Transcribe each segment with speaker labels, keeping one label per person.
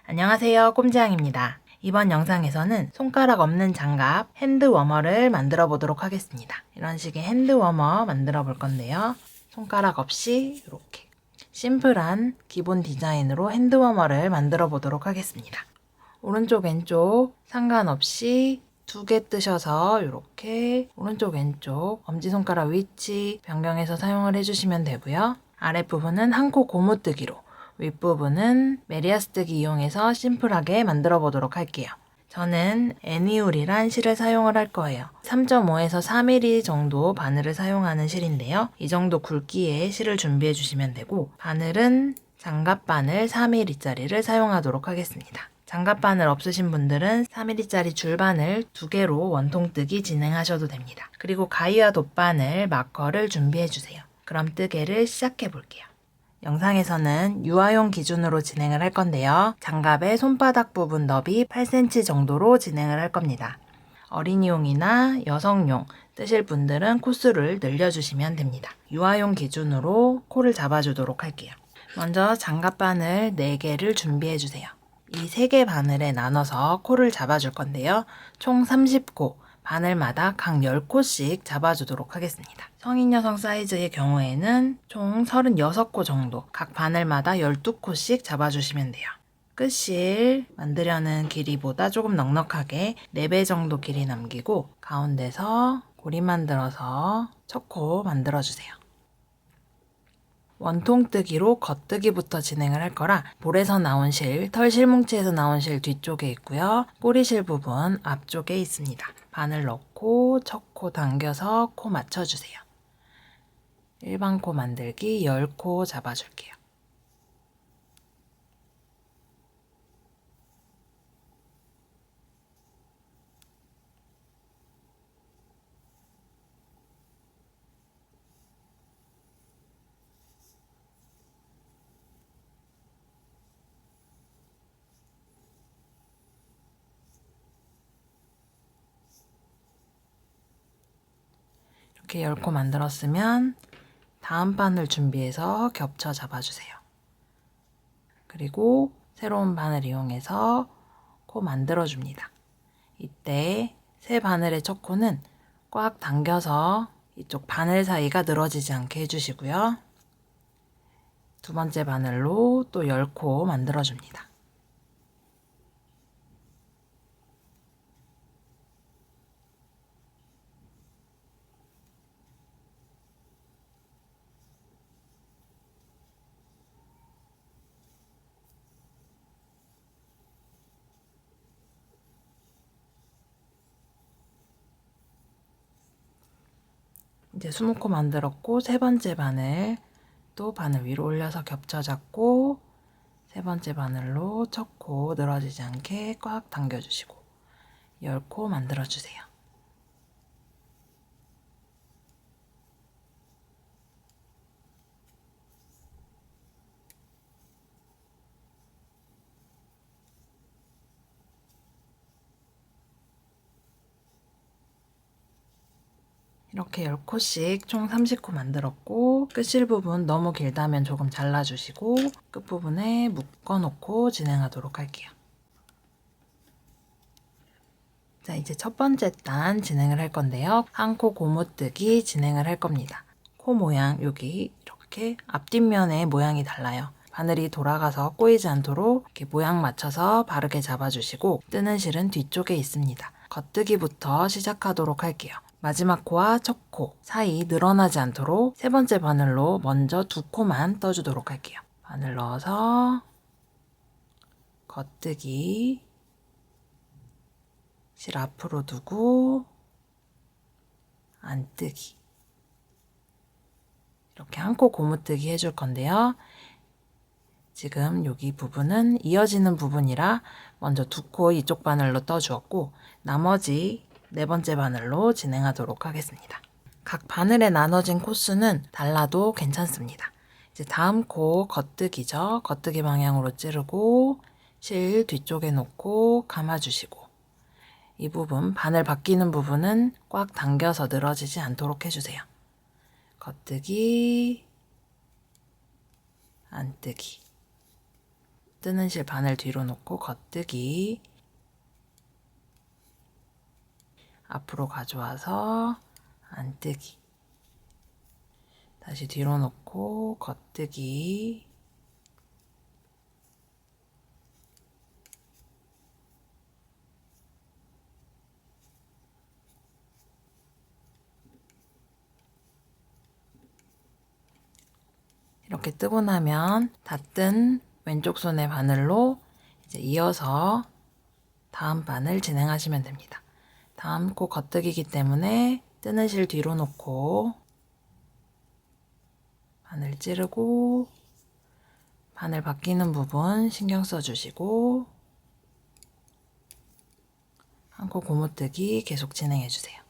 Speaker 1: 안녕하세요, 꼼지양입니다. 이번 영상에서는 손가락 없는 장갑 핸드워머를 만들어 보도록 하겠습니다. 이런 식의 핸드워머 만들어 볼 건데요. 손가락 없이 이렇게 심플한 기본 디자인으로 핸드워머를 만들어 보도록 하겠습니다. 오른쪽 왼쪽 상관없이 두 개 뜨셔서 이렇게 오른쪽 왼쪽 엄지손가락 위치 변경해서 사용을 해주시면 되고요. 아랫부분은 한 코 고무뜨기로, 윗부분은 메리아스뜨기 이용해서 심플하게 만들어 보도록 할게요. 저는 애니울이란 실을 사용을 할 거예요. 3.5에서 4mm 정도 바늘을 사용하는 실인데요. 이 정도 굵기의 실을 준비해 주시면 되고, 바늘은 장갑바늘 4mm짜리를 사용하도록 하겠습니다. 장갑바늘 없으신 분들은 4mm짜리 줄바늘 2개로 원통뜨기 진행하셔도 됩니다. 그리고 가위와 돗바늘, 마커를 준비해 주세요. 그럼 뜨개를 시작해 볼게요. 영상에서는 유아용 기준으로 진행을 할 건데요. 장갑의 손바닥 부분 너비 8cm 정도로 진행을 할 겁니다. 어린이용이나 여성용 뜨실 분들은 코수를 늘려주시면 됩니다. 유아용 기준으로 코를 잡아주도록 할게요. 먼저 장갑바늘 4개를 준비해 주세요. 이 3개 바늘에 나눠서 코를 잡아줄 건데요. 총 30코, 바늘마다 각 10코씩 잡아주도록 하겠습니다. 성인 여성 사이즈의 경우에는 총 36코 정도, 각 바늘마다 12코씩 잡아주시면 돼요. 끝실 만들려는 길이보다 조금 넉넉하게 4배 정도 길이 남기고 가운데서 고리 만들어서 첫 코 만들어주세요. 원통뜨기로 겉뜨기부터 진행을 할 거라 볼에서 나온 실, 털실뭉치에서 나온 실 뒤쪽에 있고요. 꼬리실 부분 앞쪽에 있습니다. 바늘 넣고 첫 코 당겨서 코 맞춰주세요. 일반 코 만들기 10코 잡아줄게요. 이렇게 10코 만들었으면 다음 바늘 준비해서 겹쳐 잡아주세요. 그리고 새로운 바늘 이용해서 코 만들어줍니다. 이때 새 바늘의 첫 코는 꽉 당겨서 이쪽 바늘 사이가 늘어지지 않게 해주시고요. 두 번째 바늘로 또 10코 만들어줍니다. 이제 20코 만들었고 세 번째 바늘 또 바늘 위로 올려서 겹쳐 잡고 세 번째 바늘로 첫 코 늘어지지 않게 꽉 당겨주시고 10코 만들어주세요. 이렇게 10코씩 총 30코 만들었고 끝실 부분 너무 길다면 조금 잘라주시고 끝부분에 묶어놓고 진행하도록 할게요. 자, 이제 첫 번째 단 진행을 할 건데요. 한 코 고무뜨기 진행을 할 겁니다. 코 모양 여기 이렇게 앞뒷면의 모양이 달라요. 바늘이 돌아가서 꼬이지 않도록 이렇게 모양 맞춰서 바르게 잡아주시고 뜨는 실은 뒤쪽에 있습니다. 겉뜨기부터 시작하도록 할게요. 마지막 코와 첫 코 사이 늘어나지 않도록 세 번째 바늘로 먼저 2코만 떠주도록 할게요. 바늘 넣어서 겉뜨기 실 앞으로 두고 안뜨기 이렇게 한 코 고무뜨기 해줄 건데요. 지금 여기 부분은 이어지는 부분이라 먼저 2코 이쪽 바늘로 떠주었고 나머지 네 번째 바늘로 진행하도록 하겠습니다. 각 바늘에 나눠진 코수는 달라도 괜찮습니다. 이제 다음 코 겉뜨기죠. 겉뜨기 방향으로 찌르고 실 뒤쪽에 놓고 감아주시고 이 부분 바늘 바뀌는 부분은 꽉 당겨서 늘어지지 않도록 해주세요. 겉뜨기 안뜨기 뜨는 실 바늘 뒤로 놓고 겉뜨기, 앞으로 가져와서 안뜨기, 다시 뒤로 놓고 겉뜨기, 이렇게 뜨고 나면 다 뜬 왼쪽 손의 바늘로 이제 이어서 다음 바늘 진행하시면 됩니다. 다음 코 겉뜨기이기 때문에 뜨는 실 뒤로 놓고 바늘 찌르고 바늘 바뀌는 부분 신경 써주시고 한 코 고무뜨기 계속 진행해주세요.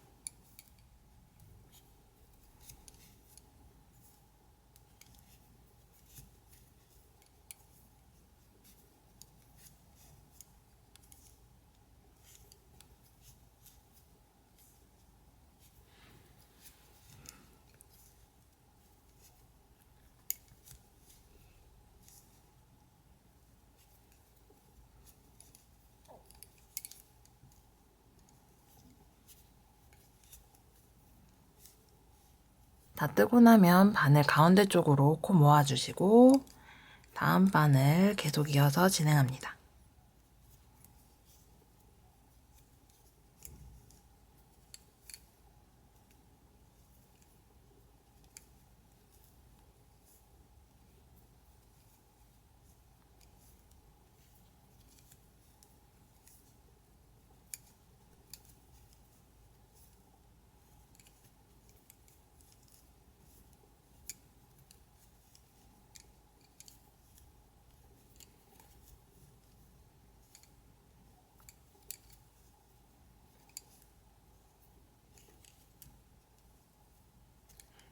Speaker 1: 다 뜨고 나면 바늘 가운데 쪽으로 코 모아주시고 다음 바늘 계속 이어서 진행합니다.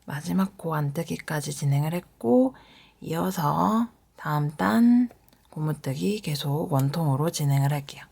Speaker 1: 마지막 코 안뜨기까지 진행을 했고 이어서 다음 단 고무뜨기 계속 원통으로 진행을 할게요.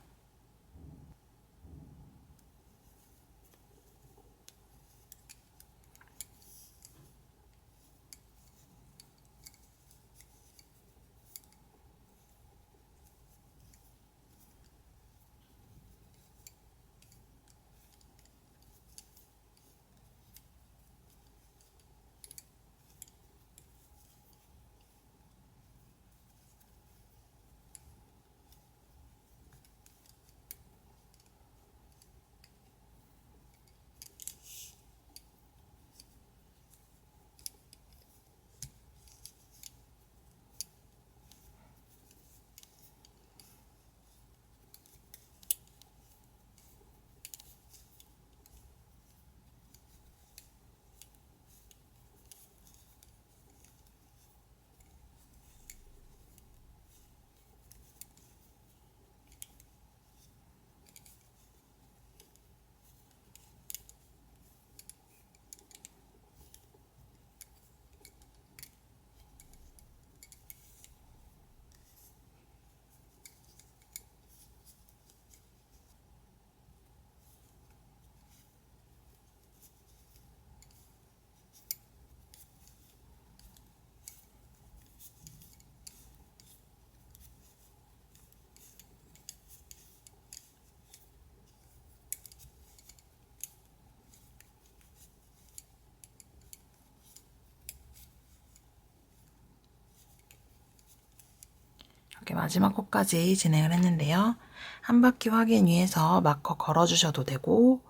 Speaker 1: 이렇게 마지막 코까지 진행을 했는데요. 한 바퀴 확인 위해서 마커 걸어주셔도 되고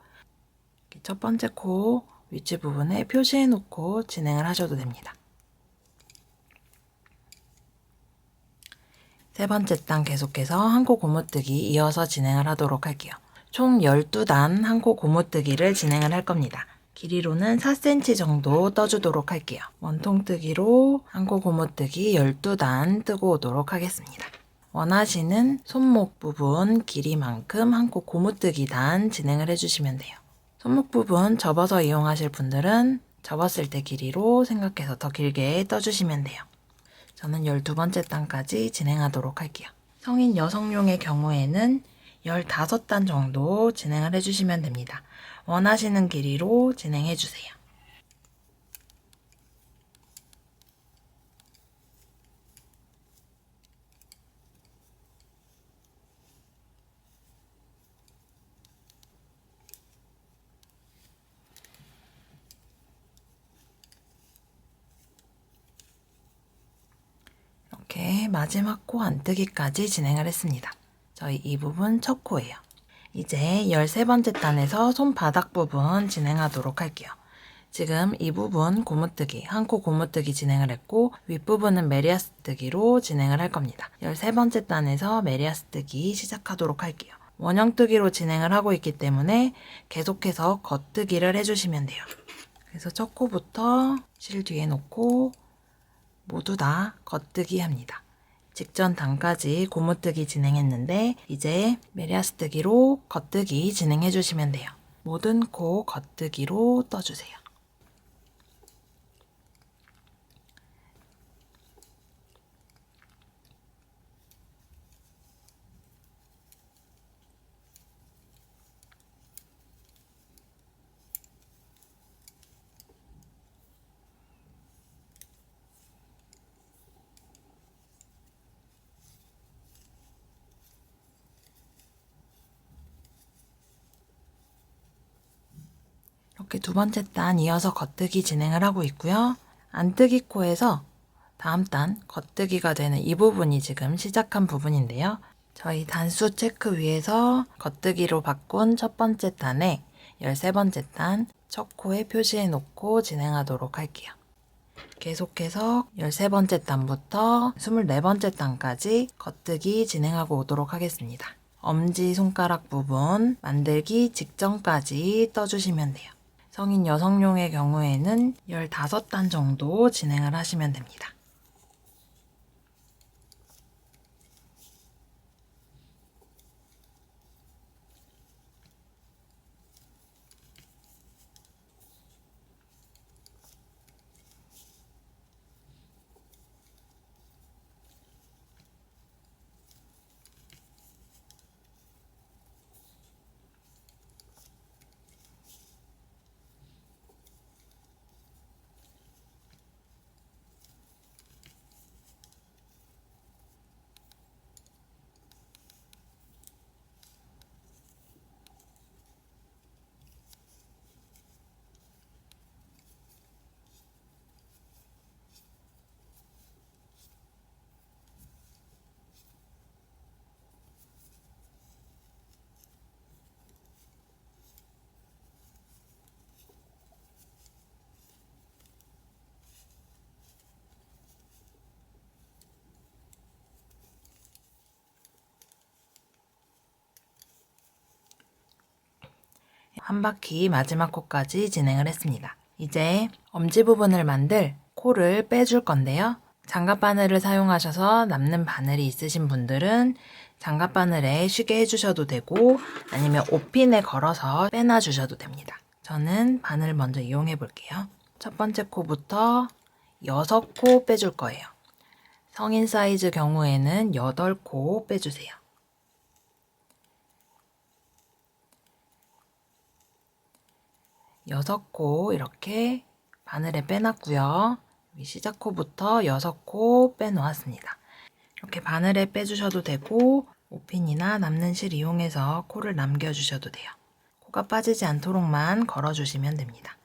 Speaker 1: 첫 번째 코 위치 부분에 표시해 놓고 진행을 하셔도 됩니다. 세 번째 단 계속해서 한 코 고무뜨기 이어서 진행을 하도록 할게요. 총 12단 한 코 고무뜨기를 진행을 할 겁니다. 길이로는 4cm 정도 떠주도록 할게요. 원통뜨기로 한 코 고무뜨기 12단 뜨고 오도록 하겠습니다. 원하시는 손목 부분 길이만큼 한 코 고무뜨기 단 진행을 해주시면 돼요. 손목 부분 접어서 이용하실 분들은 접었을 때 길이로 생각해서 더 길게 떠주시면 돼요. 저는 12번째 단까지 진행하도록 할게요. 성인 여성용의 경우에는 15단 정도 진행을 해주시면 됩니다. 원하시는 길이로 진행해주세요. 마지막 코 안뜨기까지 진행을 했습니다. 저희 이 부분 첫 코예요. 이제 13번째 단에서 손바닥 부분 진행하도록 할게요. 지금 이 부분 고무뜨기, 한 코 고무뜨기 진행을 했고 윗부분은 메리아스 뜨기로 진행을 할 겁니다. 13번째 단에서 메리아스 뜨기 시작하도록 할게요. 원형뜨기로 진행을 하고 있기 때문에 계속해서 겉뜨기를 해주시면 돼요. 그래서 첫 코부터 실 뒤에 놓고 모두 다 겉뜨기 합니다. 직전 단까지 고무뜨기 진행했는데 이제 메리아스 뜨기로 겉뜨기 진행해 주시면 돼요. 모든 코 겉뜨기로 떠주세요. 이렇게 두 번째 단 이어서 겉뜨기 진행을 하고 있고요. 안뜨기 코에서 다음 단 겉뜨기가 되는 이 부분이 지금 시작한 부분인데요. 저희 단수 체크 위에서 겉뜨기로 바꾼 첫 번째 단에 13번째 단 첫 코에 표시해 놓고 진행하도록 할게요. 계속해서 13번째 단부터 24번째 단까지 겉뜨기 진행하고 오도록 하겠습니다. 엄지손가락 부분 만들기 직전까지 떠주시면 돼요. 성인 여성용의 경우에는 15단 정도 진행을 하시면 됩니다. 한 바퀴 마지막 코까지 진행을 했습니다. 이제 엄지 부분을 만들 코를 빼줄 건데요. 장갑 바늘을 사용하셔서 남는 바늘이 있으신 분들은 장갑 바늘에 쉬게 해주셔도 되고 아니면 옷핀에 걸어서 빼놔 주셔도 됩니다. 저는 바늘 먼저 이용해 볼게요. 첫 번째 코부터 6코 빼줄 거예요. 성인 사이즈 경우에는 8코 빼주세요. 6코 이렇게 바늘에 빼놨고요. 시작코부터 6코 빼놓았습니다. 이렇게 바늘에 빼주셔도 되고 옷핀이나 남는 실 이용해서 코를 남겨주셔도 돼요. 코가 빠지지 않도록만 걸어주시면 됩니다.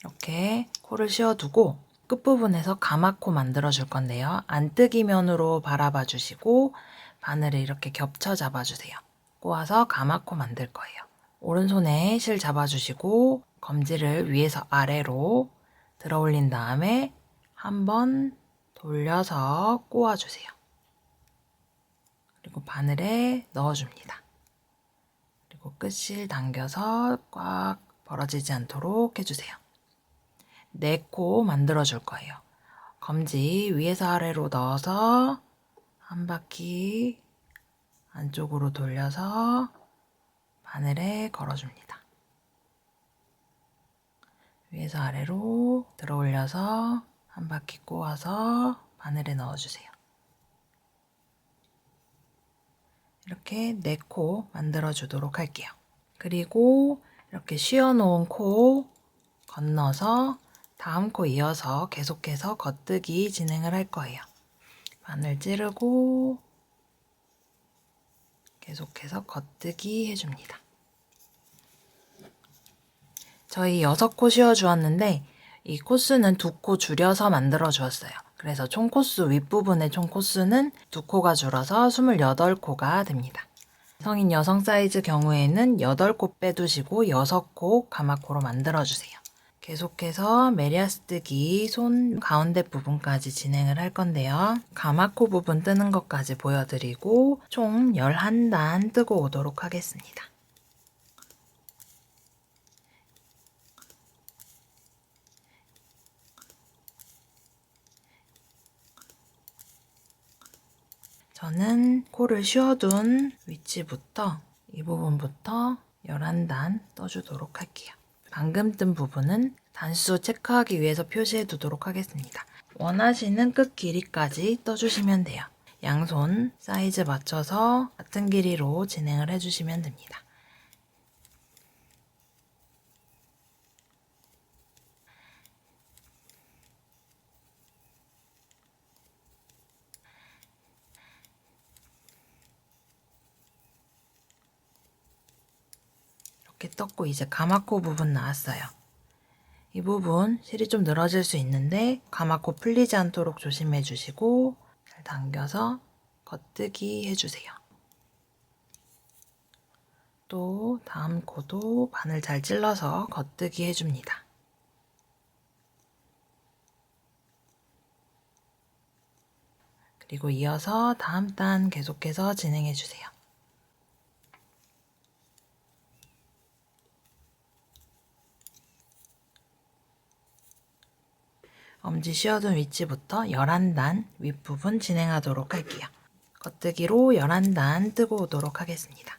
Speaker 1: 이렇게 코를 씌워두고 끝부분에서 가마코 만들어 줄 건데요. 안뜨기 면으로 바라봐 주시고 바늘을 이렇게 겹쳐 잡아주세요. 꼬아서 가마코 만들 거예요. 오른손에 실 잡아주시고 검지를 위에서 아래로 들어 올린 다음에 한번 돌려서 꼬아주세요. 그리고 바늘에 넣어줍니다. 그리고 끝실 당겨서 꽉 벌어지지 않도록 해주세요. 4코 만들어 줄 거예요. 검지 위에서 아래로 넣어서 한 바퀴 안쪽으로 돌려서 바늘에 걸어줍니다. 위에서 아래로 들어 올려서 한 바퀴 꼬아서 바늘에 넣어주세요. 이렇게 4코 만들어 주도록 할게요. 그리고 이렇게 씌워놓은 코 건너서 다음 코 이어서 계속해서 겉뜨기 진행을 할 거예요. 바늘 찌르고 계속해서 겉뜨기 해줍니다. 저희 6코 씌워 주었는데 이 코스는 2코 줄여서 만들어 주었어요. 그래서 총 코수, 윗부분의 총 코수는 2코가 줄어서 28코가 됩니다. 성인 여성 사이즈 경우에는 8코 빼두시고 6코 가마코로 만들어주세요. 계속해서 메리아스뜨기 손 가운데 부분까지 진행을 할 건데요. 가마코 부분 뜨는 것까지 보여드리고 총 11단 뜨고 오도록 하겠습니다. 저는 코를 씌워둔 위치부터 이 부분부터 11단 떠주도록 할게요. 방금 뜬 부분은 단수 체크하기 위해서 표시해 두도록 하겠습니다. 원하시는 끝 길이까지 떠주시면 돼요. 양손 사이즈 맞춰서 같은 길이로 진행을 해주시면 됩니다. 이렇게 떴고 이제 가마코 부분 나왔어요. 이 부분 실이 좀 늘어질 수 있는데 가마코 풀리지 않도록 조심해 주시고 잘 당겨서 겉뜨기 해주세요. 또 다음 코도 바늘 잘 찔러서 겉뜨기 해줍니다. 그리고 이어서 다음 단 계속해서 진행해 주세요. 엄지 씌워둔 위치부터 11단 윗부분 진행하도록 할게요. 겉뜨기로 11단 뜨고 오도록 하겠습니다.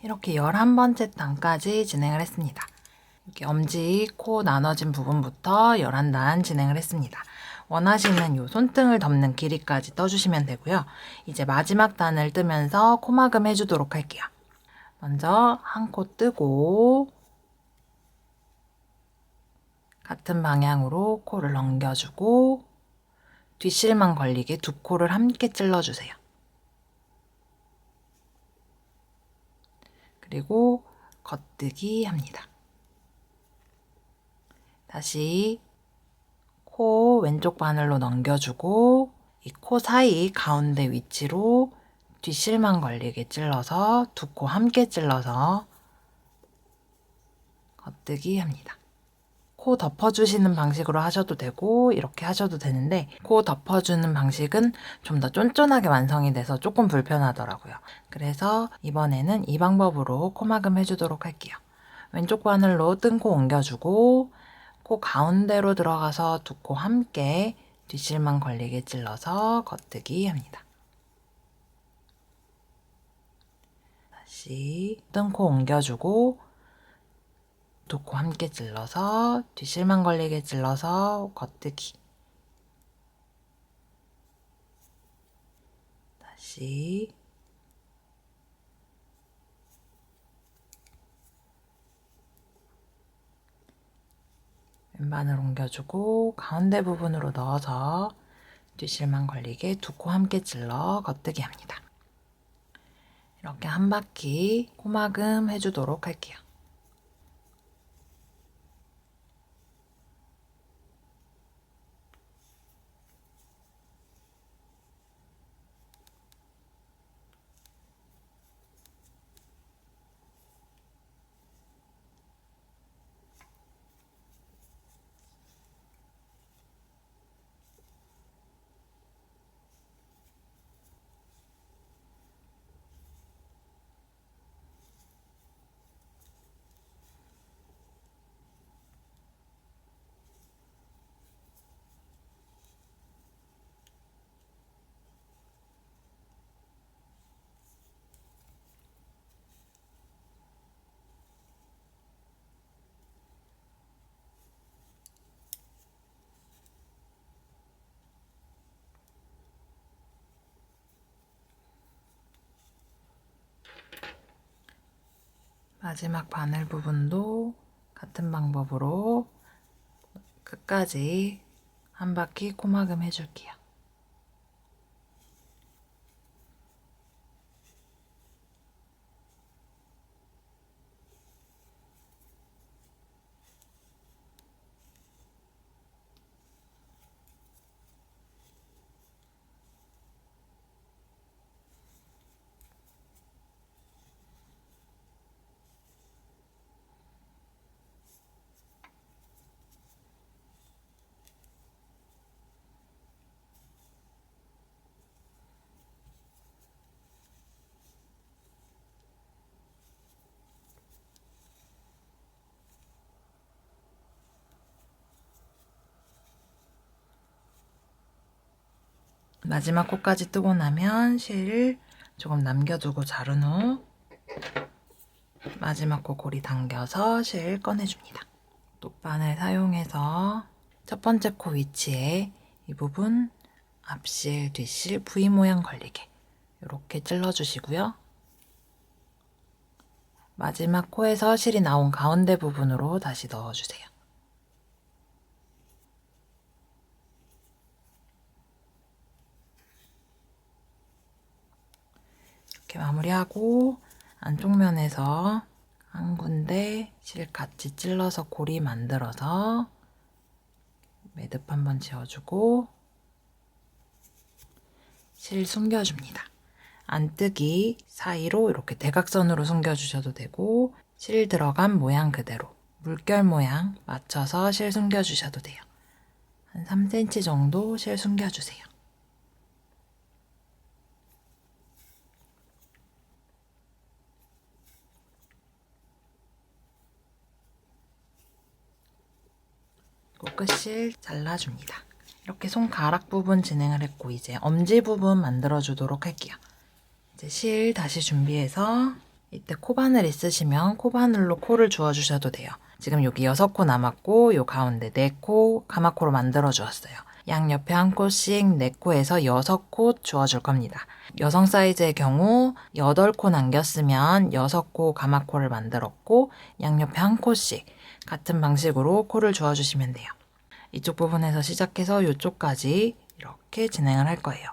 Speaker 1: 이렇게 11번째 단까지 진행을 했습니다. 이렇게 엄지, 코 나눠진 부분부터 11단 진행을 했습니다. 원하시는 요 손등을 덮는 길이까지 떠주시면 되고요. 이제 마지막 단을 뜨면서 코막음 해주도록 할게요. 먼저 한 코 뜨고 같은 방향으로 코를 넘겨주고 뒷실만 걸리게 2코를 함께 찔러주세요. 그리고 겉뜨기 합니다. 다시 코 왼쪽 바늘로 넘겨주고 이 코 사이 가운데 위치로 뒷실만 걸리게 찔러서 2코 함께 찔러서 겉뜨기 합니다. 코 덮어주시는 방식으로 하셔도 되고 이렇게 하셔도 되는데 코 덮어주는 방식은 좀 더 쫀쫀하게 완성이 돼서 조금 불편하더라고요. 그래서 이번에는 이 방법으로 코막음 해주도록 할게요. 왼쪽 바늘로 뜬 코 옮겨주고 코 가운데로 들어가서 2코 함께 뒷실만 걸리게 찔러서 겉뜨기 합니다. 다시 뜬 코 옮겨주고 2코 함께 찔러서 뒷실만 걸리게 찔러서 겉뜨기. 다시 왼바늘 옮겨주고 가운데 부분으로 넣어서 뒷실만 걸리게 2코 함께 찔러 겉뜨기 합니다. 이렇게 한 바퀴 코막음 해주도록 할게요. 마지막 바늘 부분도 같은 방법으로 끝까지 한 바퀴 코막음 해줄게요. 마지막 코까지 뜨고 나면 실 조금 남겨두고 자른 후 마지막 코 고리 당겨서 실 꺼내줍니다. 돗바늘 사용해서 첫 번째 코 위치에 이 부분 앞실, 뒷실 V 모양 걸리게 이렇게 찔러주시고요. 마지막 코에서 실이 나온 가운데 부분으로 다시 넣어주세요. 이렇게 마무리하고 안쪽 면에서 한 군데 실 같이 찔러서 고리 만들어서 매듭 한번 지어주고 실 숨겨줍니다. 안뜨기 사이로 이렇게 대각선으로 숨겨주셔도 되고 실 들어간 모양 그대로 물결 모양 맞춰서 실 숨겨주셔도 돼요. 한 3cm 정도 실 숨겨주세요. 끝실 잘라줍니다. 이렇게 손가락 부분 진행을 했고 이제 엄지 부분 만들어 주도록 할게요. 이제 실 다시 준비해서 이때 코바늘 있으시면 코바늘로 코를 주워 주셔도 돼요. 지금 여기 6코 남았고 요 가운데 4코 가마코로 만들어 주었어요. 양옆에 한 코씩 4코에서 6코 주워줄 겁니다. 여성 사이즈의 경우 8코 남겼으면 6코 가마코를 만들었고 양옆에 한 코씩 같은 방식으로 코를 주워주시면 돼요. 이쪽 부분에서 시작해서 이쪽까지 이렇게 진행을 할 거예요.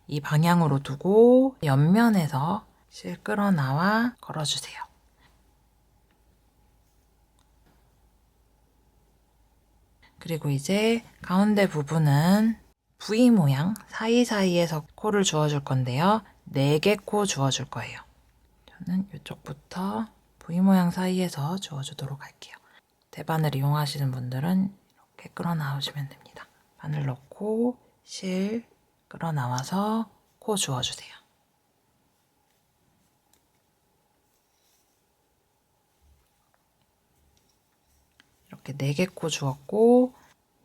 Speaker 1: 이 방향으로 두고 옆면에서 실 끌어나와 걸어주세요. 그리고 이제 가운데 부분은 V 모양 사이사이에서 코를 주워줄 건데요. 4개 코 주워줄 거예요. 저는 이쪽부터 V 모양 사이에서 주워주도록 할게요. 대바늘 이용하시는 분들은 이렇게 끌어나오시면 됩니다. 바늘 넣고 실 끌어나와서 코 주워주세요. 이렇게 4개 코 주웠고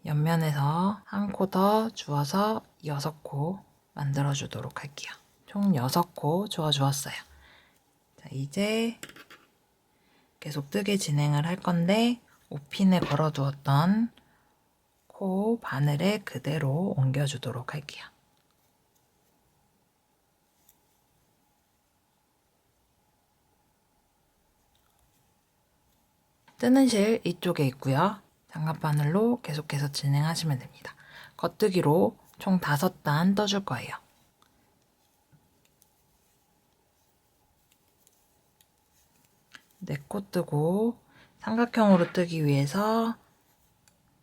Speaker 1: 옆면에서 한 코 더 주워서 6코 만들어주도록 할게요. 총 6코 주워주었어요. 자, 이제 계속 뜨게 진행을 할 건데 옷핀에 걸어두었던 코 바늘에 그대로 옮겨주도록 할게요. 뜨는 실 이쪽에 있고요. 장갑바늘로 계속해서 진행하시면 됩니다. 겉뜨기로 총 5단 떠줄 거예요. 네 코 뜨고 삼각형으로 뜨기 위해서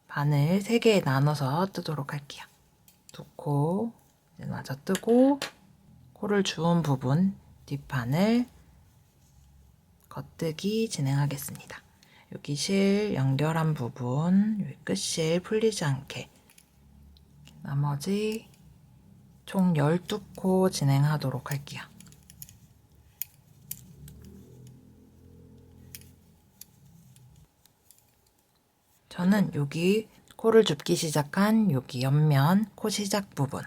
Speaker 1: 바늘 3개에 나눠서 뜨도록 할게요. 2코 이제 마저 뜨고 코를 주운 부분 뒷바늘 겉뜨기 진행하겠습니다. 여기 실 연결한 부분 여기 끝실 풀리지 않게 나머지 총 12코 진행하도록 할게요. 저는 여기 코를 줍기 시작한 여기 옆면 코 시작 부분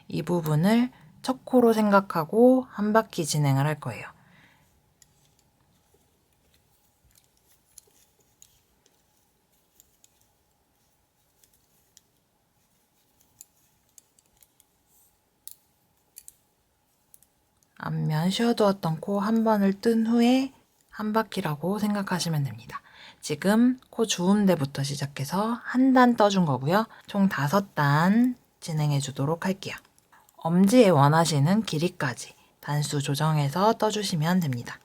Speaker 1: 이 부분을 첫 코로 생각하고 한 바퀴 진행을 할 거예요. 앞면 쉬어두었던 코 한 번을 뜬 후에 한 바퀴라고 생각하시면 됩니다. 지금 코 주음대부터 시작해서 한 단 떠준 거고요. 총 5단 진행해 주도록 할게요. 엄지에 원하시는 길이까지 단수 조정해서 떠주시면 됩니다.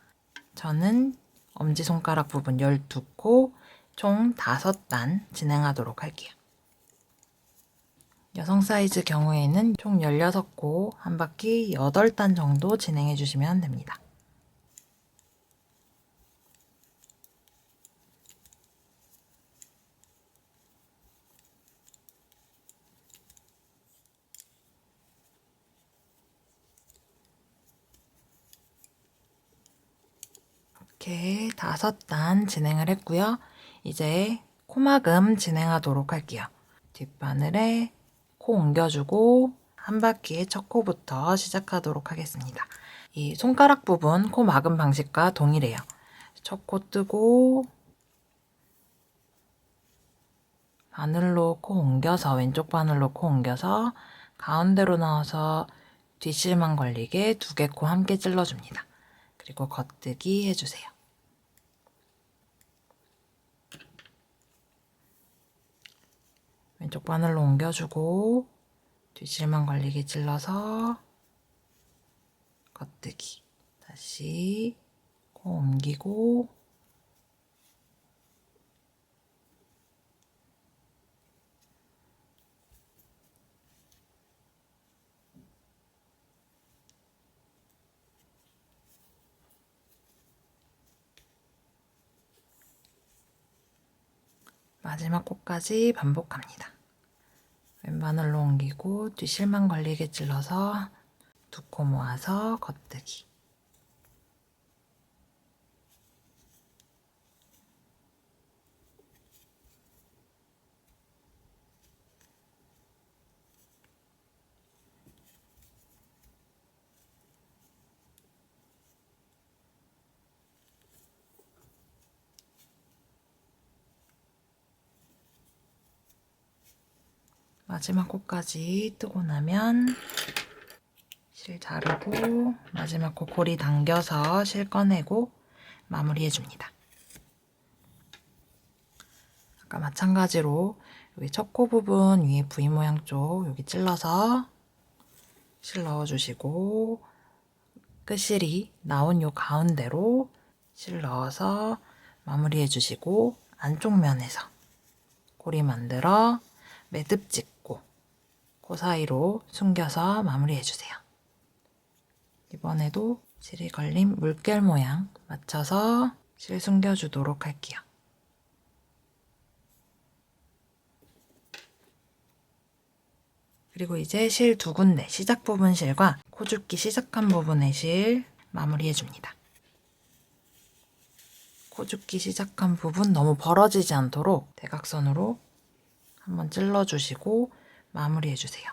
Speaker 1: 저는 엄지손가락 부분 12코 총 5단 진행하도록 할게요. 여성 사이즈 경우에는 총 16코 한 바퀴 8단 정도 진행해 주시면 됩니다. 이렇게 5단 진행을 했고요. 이제 코막음 진행하도록 할게요. 뒷바늘에 코 옮겨주고 한 바퀴의 첫 코부터 시작하도록 하겠습니다. 이 손가락 부분 코 막음 방식과 동일해요. 첫 코 뜨고 바늘로 코 옮겨서 왼쪽 바늘로 코 옮겨서 가운데로 넣어서 뒷실만 걸리게 2개 코 함께 찔러줍니다. 그리고 겉뜨기 해주세요. 왼쪽 바늘로 옮겨주고 뒷실만 걸리게 찔러서 겉뜨기. 다시 코 옮기고 마지막 코까지 반복합니다. 왼바늘로 옮기고 뒷실만 걸리게 찔러서 2코 모아서 겉뜨기. 마지막 코까지 뜨고 나면 실 자르고 마지막 코 고리 당겨서 실 꺼내고 마무리해줍니다. 아까 마찬가지로 여기 첫 코 부분 위에 V 모양 쪽 여기 찔러서 실 넣어주시고 끝실이 나온 요 가운데로 실 넣어서 마무리해주시고 안쪽 면에서 고리 만들어 매듭 찍고 그 사이로 숨겨서 마무리해주세요. 이번에도 실이 걸린 물결 모양 맞춰서 실 숨겨주도록 할게요. 그리고 이제 실 2군데 시작 부분 실과 코 줍기 시작한 부분의 실 마무리해줍니다. 코 줍기 시작한 부분 너무 벌어지지 않도록 대각선으로 한번 찔러주시고 마무리해주세요.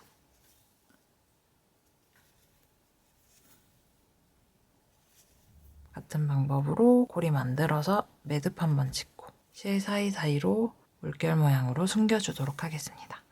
Speaker 1: 같은 방법으로 고리 만들어서 매듭 한번 찍고 실 사이사이로 물결 모양으로 숨겨주도록 하겠습니다.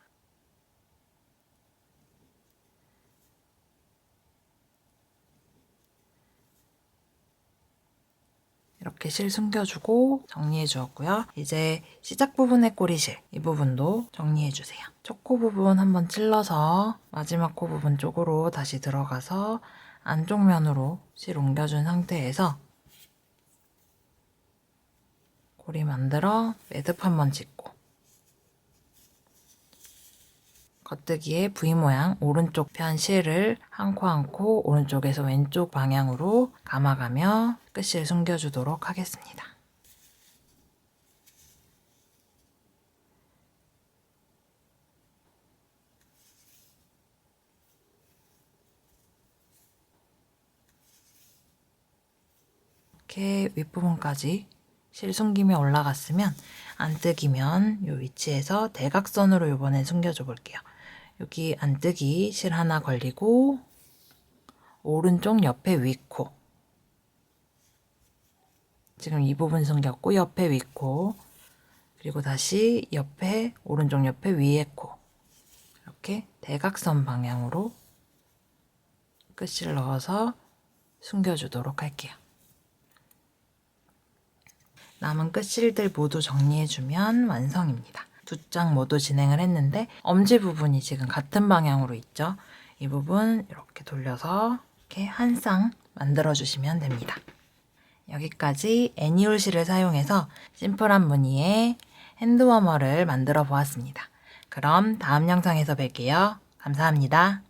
Speaker 1: 이렇게 실 숨겨주고 정리해 주었고요. 이제 시작 부분의 꼬리실 이 부분도 정리해 주세요. 첫 코 부분 한번 찔러서 마지막 코 부분 쪽으로 다시 들어가서 안쪽 면으로 실 옮겨준 상태에서 고리 만들어 매듭 한번 찍고 겉뜨기에 V 모양 오른쪽 편 실을 한 코 한 코 오른쪽에서 왼쪽 방향으로 감아가며 끝실 숨겨주도록 하겠습니다. 이렇게 윗부분까지 실 숨김이 올라갔으면 안뜨기면 이 위치에서 대각선으로 이번엔 숨겨줘 볼게요. 여기 안뜨기 실 하나 걸리고 오른쪽 옆에 윗코 지금 이 부분 숨겼고 옆에 윗코 그리고 다시 옆에 오른쪽 옆에 위에 코 이렇게 대각선 방향으로 끝을 넣어서 숨겨주도록 할게요. 남은 끝실들 모두 정리해주면 완성입니다. 두 장 모두 진행을 했는데 엄지 부분이 지금 같은 방향으로 있죠. 이 부분 이렇게 돌려서 이렇게 한 쌍 만들어주시면 됩니다. 여기까지 애니올 실을 사용해서 심플한 무늬의 핸드워머를 만들어 보았습니다. 그럼 다음 영상에서 뵐게요. 감사합니다.